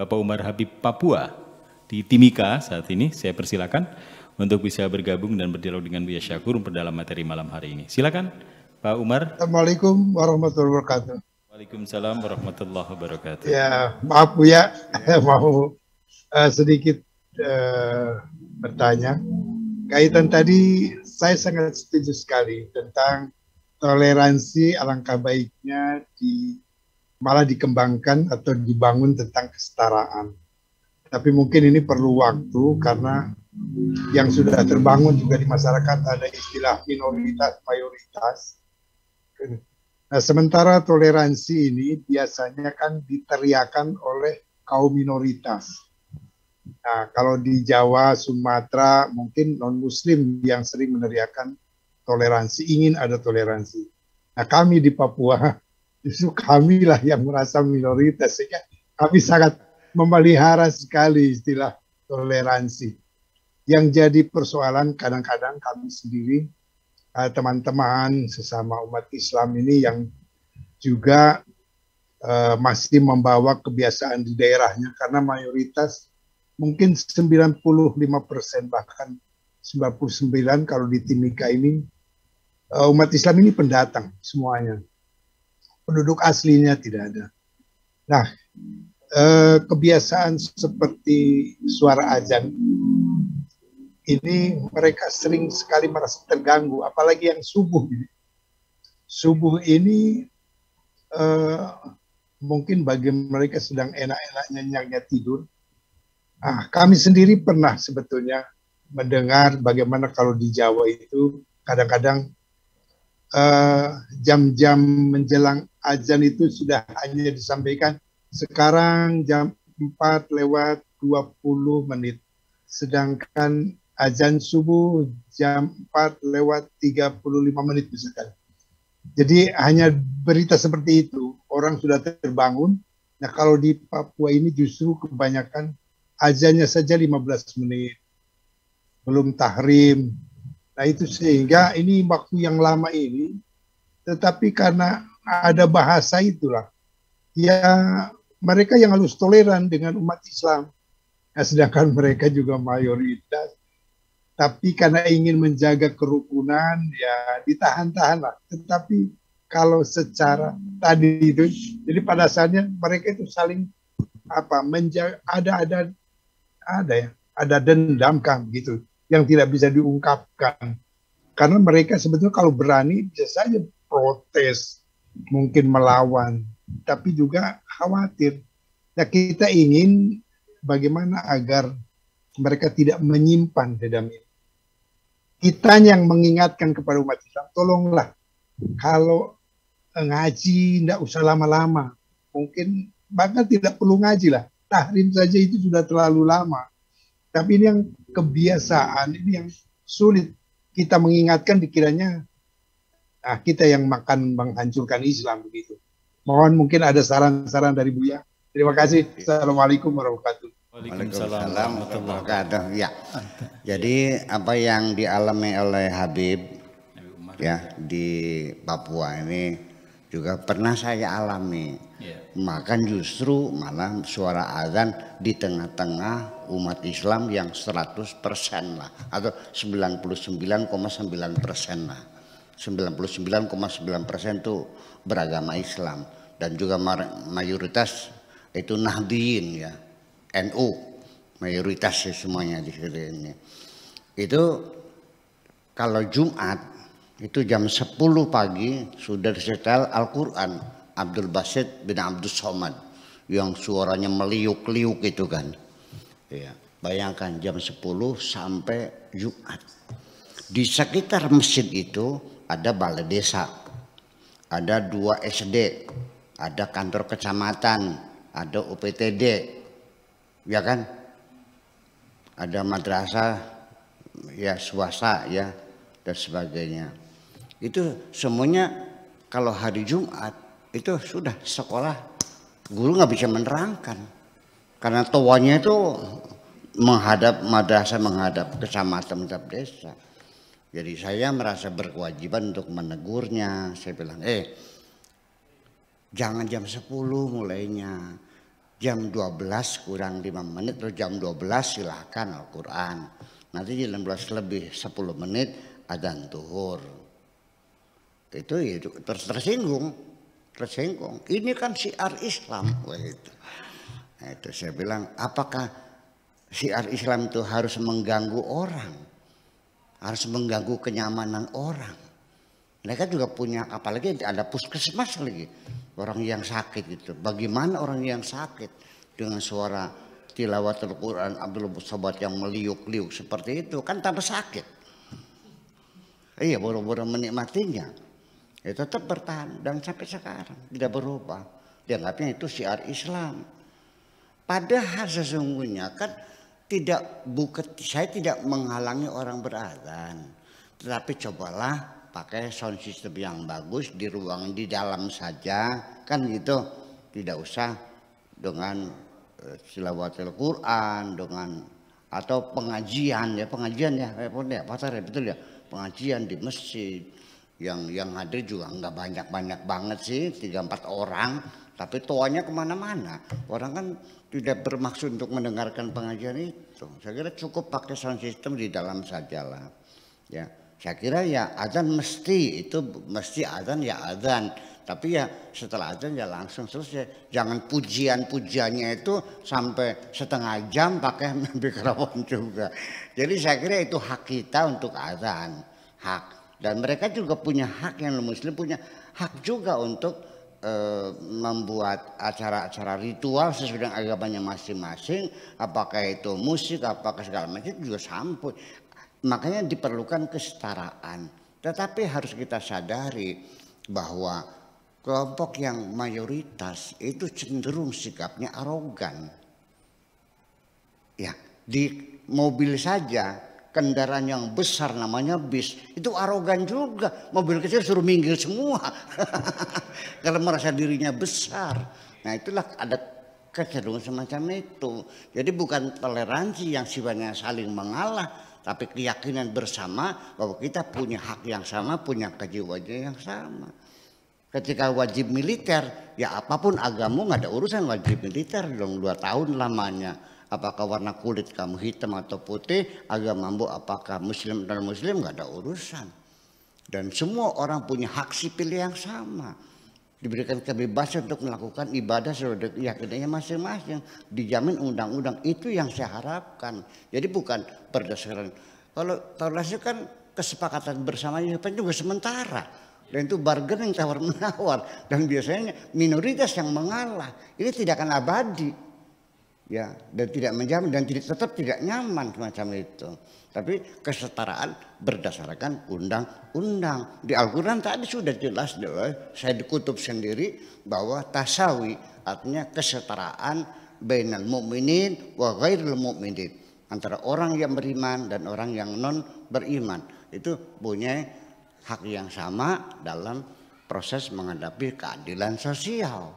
Bapak Umar Habib Papua di Timika saat ini. Saya persilakan untuk bisa bergabung dan berdialog dengan Buya Syakur dalam materi malam hari ini. Silakan Pak Umar. Assalamualaikum warahmatullahi wabarakatuh. Waalaikumsalam warahmatullahi wabarakatuh. Ya, maaf Buya, mau sedikit bertanya. Kaitan tadi saya sangat setuju sekali tentang toleransi, alangkah baiknya malah dikembangkan atau dibangun tentang kesetaraan. Tapi mungkin ini perlu waktu karena yang sudah terbangun juga di masyarakat ada istilah minoritas, mayoritas. Nah, sementara toleransi ini biasanya kan diteriakan oleh kaum minoritas. Nah, kalau di Jawa, Sumatera, mungkin non-Muslim yang sering meneriakan toleransi, ingin ada toleransi. Nah, kami di Papua, justru kamilah yang merasa minoritas, sehingga kami sangat memelihara sekali istilah toleransi. Yang jadi persoalan kadang-kadang kami sendiri, teman-teman sesama umat Islam ini yang juga masih membawa kebiasaan di daerahnya, karena mayoritas mungkin 95% bahkan 99 kalau di Timika ini umat Islam ini pendatang semuanya, penduduk aslinya tidak ada. Nah, kebiasaan seperti suara azan ini mereka sering sekali merasa terganggu, apalagi yang subuh ini. Subuh ini mungkin bagi mereka sedang enak-enaknya nyenyak tidur. Kami sendiri pernah sebetulnya mendengar bagaimana kalau di Jawa itu kadang-kadang jam-jam menjelang azan itu sudah hanya disampaikan sekarang jam 4:20, sedangkan azan subuh jam 4:35 misalkan. Jadi hanya berita seperti itu, orang sudah terbangun. Nah, kalau di Papua ini justru kebanyakan azannya saja 15 menit, belum tahrim. Nah, itu sehingga ini waktu yang lama ini, tetapi karena ada bahasa itulah, ya mereka yang harus toleran dengan umat Islam. Nah, sedangkan mereka juga mayoritas. Tapi karena ingin menjaga kerukunan, ya ditahan-tahan lah. Tetapi kalau secara tadi itu, jadi pada dasarnya mereka itu saling menjaga, ada dendam kan gitu yang tidak bisa diungkapkan, karena mereka sebetulnya kalau berani bisa saja protes, mungkin melawan, tapi juga khawatir. Nah, kita ingin bagaimana agar mereka tidak menyimpan dendam ini. Kita yang mengingatkan kepada umat Islam, tolonglah kalau ngaji tidak usah lama-lama, mungkin bahkan tidak perlu ngaji lah, tahrim saja itu sudah terlalu lama. Tapi ini yang kebiasaan, ini yang sulit kita mengingatkan, dikiranya kita yang makan menghancurkan Islam begitu. Mohon mungkin ada saran-saran dari Buya. Terima kasih. Assalamualaikum warahmatullahi wabarakatuh. Waalaikumsalam warahmatullahi wabarakatuh. Ya. Jadi apa yang dialami oleh Habib ya di Papua ini juga pernah saya alami. Maka justru malah suara azan di tengah-tengah umat Islam yang 100% lah, atau 99,9% lah. 99,9% itu beragama Islam, dan juga mayoritas itu Nahdliyin ya, NU, mayoritas semuanya di sini. Itu kalau Jumat itu jam 10 pagi sudah disetel Al-Quran Abdul Basit bin Abdul Somad yang suaranya meliuk-liuk itu kan ya, bayangkan jam 10 sampai Jumat. Di sekitar masjid itu ada balai desa, ada 2 SD, ada kantor kecamatan, ada UPTD ya kan, ada madrasah ya swasta ya dan sebagainya. Itu semuanya kalau hari Jumat itu sudah sekolah, guru nggak bisa menerangkan karena toanya itu menghadap madrasah, menghadap kecamatan, menghadap desa. Jadi saya merasa berkewajiban untuk menegurnya. Saya bilang, jangan jam 10 mulainya, jam 12 kurang 5 menit atau jam 12 silahkan Al-Quran. Nanti jam 12 lebih 10 menit adzan zuhur. Itu tersinggung. Ini kan syiar Islam. Itu. Nah, itu saya bilang, apakah syiar Islam itu harus mengganggu orang? Harus mengganggu kenyamanan orang? Mereka juga punya, apalagi ada puskesmas lagi. Orang yang sakit itu. Bagaimana orang yang sakit dengan suara tilawatul Quran Abdul Sobat yang meliuk-liuk seperti itu. Kan tambah sakit. Iya, boro-boro menikmatinya. Ya tetap bertahan dan sampai sekarang tidak berubah. Dianggapnya itu syiar Islam. Padahal sesungguhnya kan saya tidak menghalangi orang berazan. Tetapi cobalah pakai sound system yang bagus di ruangan di dalam saja kan gitu. Tidak usah dengan tilawatul Quran dengan atau pengajian ya pasar ya betul ya, pengajian di masjid yang hadir juga nggak banyak banget sih 3-4 orang, tapi toanya kemana-mana. Orang kan tidak bermaksud untuk mendengarkan pengajian itu. Saya kira cukup pakai sound system di dalam sajalah. Ya, saya kira ya adzan mesti adzan ya adzan. Tapi ya setelah adzan ya langsung selesai. Jangan pujian-pujiannya itu sampai setengah jam pakai mikrofon juga. Jadi saya kira itu hak kita untuk adzan, hak. Dan mereka juga punya hak, yang muslim punya hak juga untuk membuat acara-acara ritual sesuai dengan agamanya masing-masing. Apakah itu musik, apakah segala macam juga sampai. Makanya diperlukan kesetaraan. Tetapi harus kita sadari bahwa kelompok yang mayoritas itu cenderung sikapnya arogan. Ya, di mobil saja kendaraan yang besar namanya bis itu arogan juga. Mobil kecil suruh minggir semua kalau merasa dirinya besar. Nah itulah ada kecenderungan semacam itu. Jadi bukan toleransi yang sifatnya saling mengalah, tapi keyakinan bersama bahwa kita punya hak yang sama, punya kejiwaan yang sama. Ketika wajib militer, ya apapun agamamu nggak ada urusan wajib militer dong, 2 tahun lamanya. Apakah warna kulit kamu hitam atau putih, agamamu apakah muslim dan muslim, nggak ada urusan. Dan semua orang punya hak sipil yang sama. Diberikan kebebasan untuk melakukan ibadah sesuai keyakinannya masing-masing. Dijamin undang-undang, itu yang saya harapkan. Jadi bukan berdasarkan, kalau toleransi kan kesepakatan bersama itu juga sementara. Dan itu bargaining tawar-menawar. Dan biasanya minoritas yang mengalah. Ini tidak akan abadi. Ya, dan tidak menjamin dan tetap tidak nyaman semacam itu. Tapi kesetaraan berdasarkan undang-undang. Di Al-Quran tadi sudah jelas, saya dikutub sendiri bahwa tasawi artinya kesetaraan bainal mu'minin wa ghairil mu'minin, antara orang yang beriman dan orang yang non beriman. Itu punya hak yang sama dalam proses menghadapi keadilan sosial.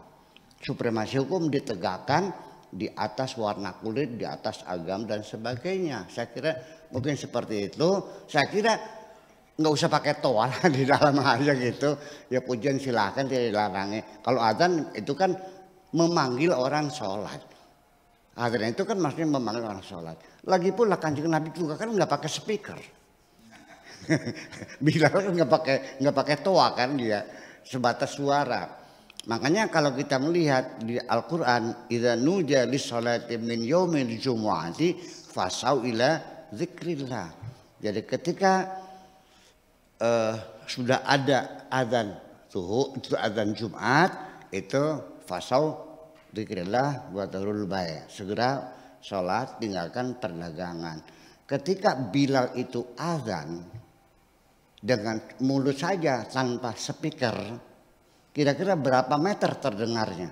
Supremasi hukum ditegakkan di atas warna kulit, di atas agama dan sebagainya. Saya kira mungkin seperti itu. Saya kira nggak usah pakai toa di dalam aja gitu. Ya pujian silahkan, tidak dilarangi. Kalau adzan itu kan memanggil orang sholat. Adzan itu kan maksudnya memanggil orang sholat. Lagi pula Kanjeng Nabi juga kan nggak pakai speaker. Bilal kan nggak pakai toa kan, dia sebatas suara. Makanya kalau kita melihat di Al-Quran, idza nuja lis-sholati min yaumil jumu'ati fasau ila dzikrillah. Jadi ketika sudah ada adzan zuhur, itu adzan Jumat, itu fasau dzikrillah wa dzarul bai'. Segera sholat, tinggalkan perdagangan. Ketika Bilal itu adzan dengan mulut saja tanpa speaker, kira-kira berapa meter terdengarnya?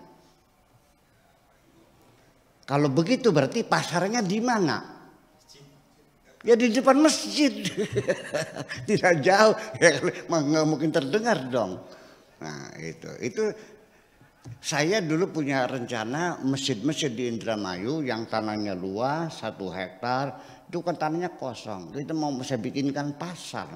Kalau begitu berarti pasarnya di mana? Ya di depan masjid. Tidak jauh, ya, nggak mungkin terdengar dong. Nah itu saya dulu punya rencana masjid-masjid di Indramayu yang tanahnya luas 1 hektar, itu kan tanahnya kosong. Kita mau saya bikinkan pasar.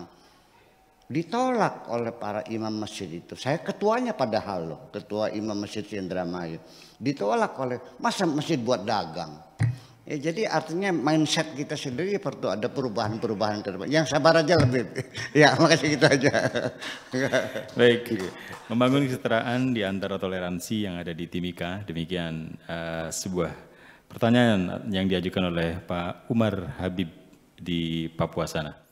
ditolak oleh para imam masjid itu. Saya ketuanya padahal loh, ketua imam masjid Indramayu. Ditolak oleh, masa masjid buat dagang. Ya, jadi artinya mindset kita sendiri perlu ada perubahan-perubahan ke depan. Yang sabar aja lebih. Ya, makasih gitu aja. Baik, membangun kesetaraan di antara toleransi yang ada di Timika. Demikian sebuah pertanyaan yang diajukan oleh Pak Umar Habib di Papua sana.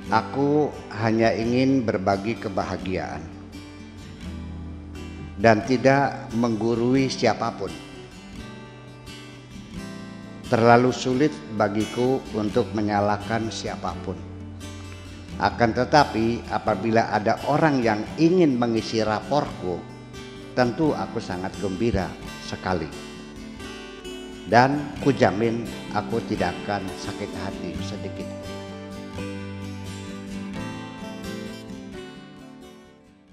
Aku hanya ingin berbagi kebahagiaan dan tidak menggurui siapapun. Terlalu sulit bagiku untuk menyalahkan siapapun. Akan tetapi apabila ada orang yang ingin mengisi raporku, tentu aku sangat gembira sekali. Dan kujamin aku tidak akan sakit hati sedikit.